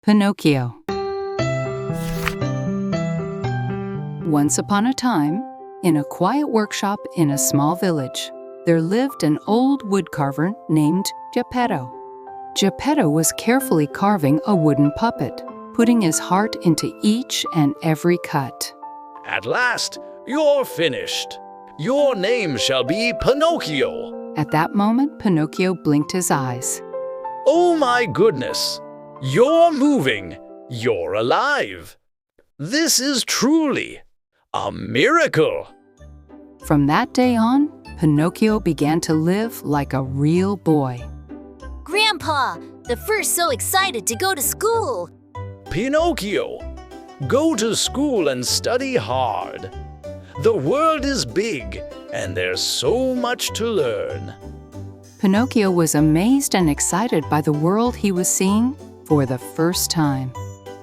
Pinocchio. Once upon a time, in a quiet workshop in a small village, there lived an old woodcarver named Geppetto. Geppetto was carefully carving a wooden puppet, putting his heart into each and every cut. At last, you're finished. Your name shall be Pinocchio. At that moment, Pinocchio blinked his eyes. Oh my goodness! You're moving. You're alive. This is truly a miracle. From that day on, Pinocchio began to live like a real boy. Grandpa, the first so excited to go to school. Pinocchio, go to school and study hard. The world is big and there's so much to learn. Pinocchio was amazed and excited by the world he was seeing for the first time.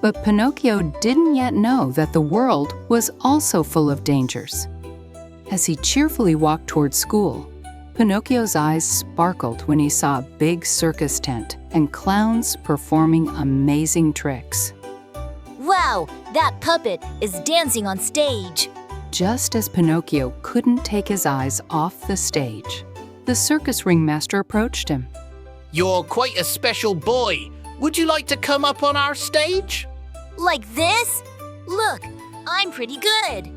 But Pinocchio didn't yet know that the world was also full of dangers. As he cheerfully walked toward school, Pinocchio's eyes sparkled when he saw a big circus tent and clowns performing amazing tricks. Wow, that puppet is dancing on stage. Just as Pinocchio couldn't take his eyes off the stage, the circus ringmaster approached him. You're quite a special boy. Would you like to come up on our stage? Like this? Look, I'm pretty good.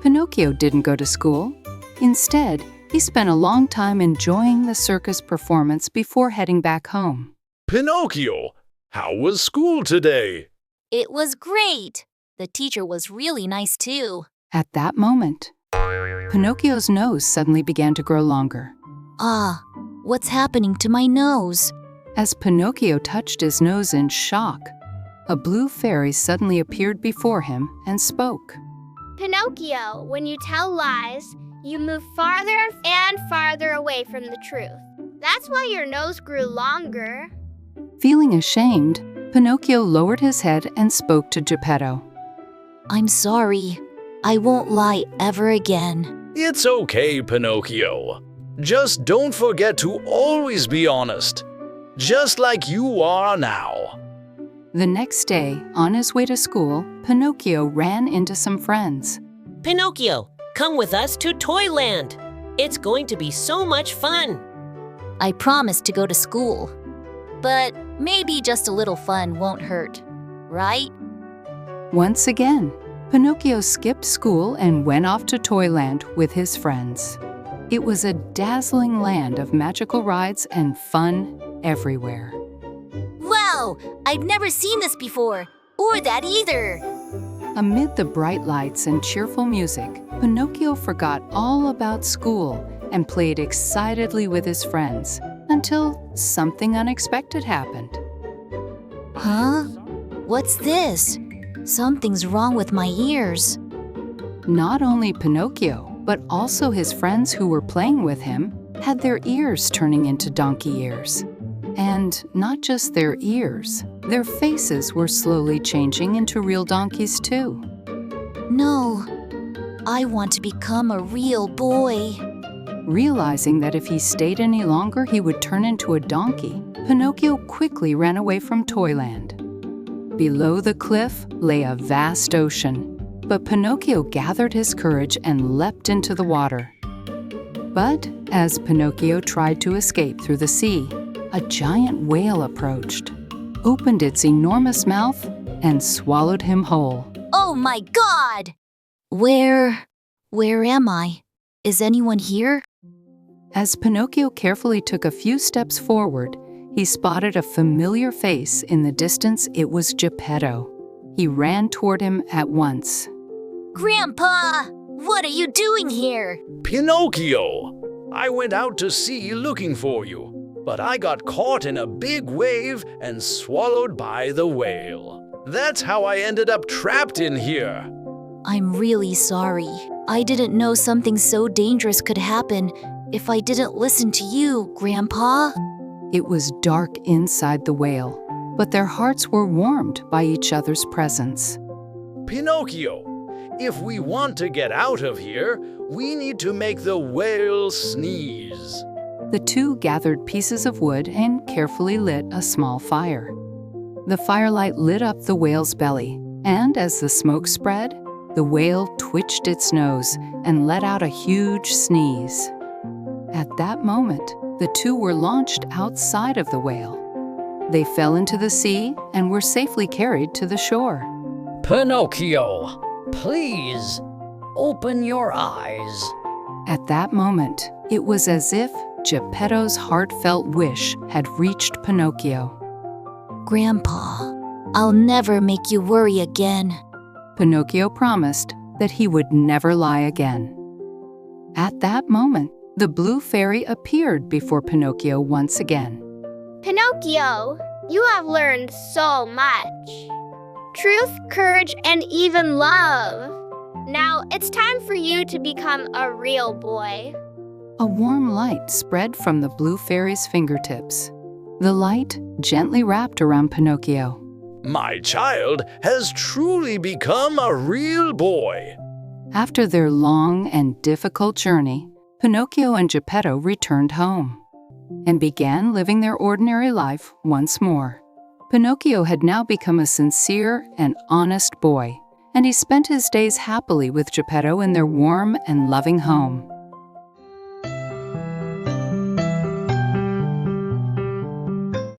Pinocchio didn't go to school. Instead, he spent a long time enjoying the circus performance before heading back home. Pinocchio, how was school today? It was great. The teacher was really nice too. At that moment, Pinocchio's nose suddenly began to grow longer. Ah, what's happening to my nose? As Pinocchio touched his nose in shock, a blue fairy suddenly appeared before him and spoke. Pinocchio, when you tell lies, you move farther and farther away from the truth. That's why your nose grew longer. Feeling ashamed, Pinocchio lowered his head and spoke to Geppetto. I'm sorry. I won't lie ever again. It's okay, Pinocchio. Just don't forget to always be honest, just like you are now. The next day, on his way to school, Pinocchio ran into some friends. Pinocchio, come with us to Toyland. It's going to be so much fun. I promised to go to school. But maybe just a little fun won't hurt, right? Once again, Pinocchio skipped school and went off to Toyland with his friends. It was a dazzling land of magical rides and fun everywhere. Wow, I've never seen this before, or that either. Amid the bright lights and cheerful music, Pinocchio forgot all about school and played excitedly with his friends until something unexpected happened. Huh? What's this? Something's wrong with my ears. Not only Pinocchio, but also his friends who were playing with him had their ears turning into donkey ears. And not just their ears, their faces were slowly changing into real donkeys too. No, I want to become a real boy. Realizing that if he stayed any longer he would turn into a donkey, Pinocchio quickly ran away from Toyland. Below the cliff lay a vast ocean, but Pinocchio gathered his courage and leapt into the water. But as Pinocchio tried to escape through the sea, a giant whale approached, opened its enormous mouth, and swallowed him whole. Oh my God! Where am I? Is anyone here? As Pinocchio carefully took a few steps forward, he spotted a familiar face in the distance. It was Geppetto. He ran toward him at once. Grandpa, what are you doing here? Pinocchio, I went out to sea looking for you, but I got caught in a big wave and swallowed by the whale. That's how I ended up trapped in here. I'm really sorry. I didn't know something so dangerous could happen if I didn't listen to you, Grandpa. It was dark inside the whale, but their hearts were warmed by each other's presence. Pinocchio, if we want to get out of here, we need to make the whale sneeze. The two gathered pieces of wood and carefully lit a small fire. The firelight lit up the whale's belly, and as the smoke spread, the whale twitched its nose and let out a huge sneeze. At that moment, the two were launched outside of the whale. They fell into the sea and were safely carried to the shore. Pinocchio, please, open your eyes. At that moment, it was as if Geppetto's heartfelt wish had reached Pinocchio. Grandpa, I'll never make you worry again. Pinocchio promised that he would never lie again. At that moment, the blue fairy appeared before Pinocchio once again. Pinocchio, you have learned so much. Truth, courage, and even love. Now it's time for you to become a real boy. A warm light spread from the blue fairy's fingertips. The light gently wrapped around Pinocchio. My child has truly become a real boy. After their long and difficult journey, Pinocchio and Geppetto returned home and began living their ordinary life once more. Pinocchio had now become a sincere and honest boy, and he spent his days happily with Geppetto in their warm and loving home.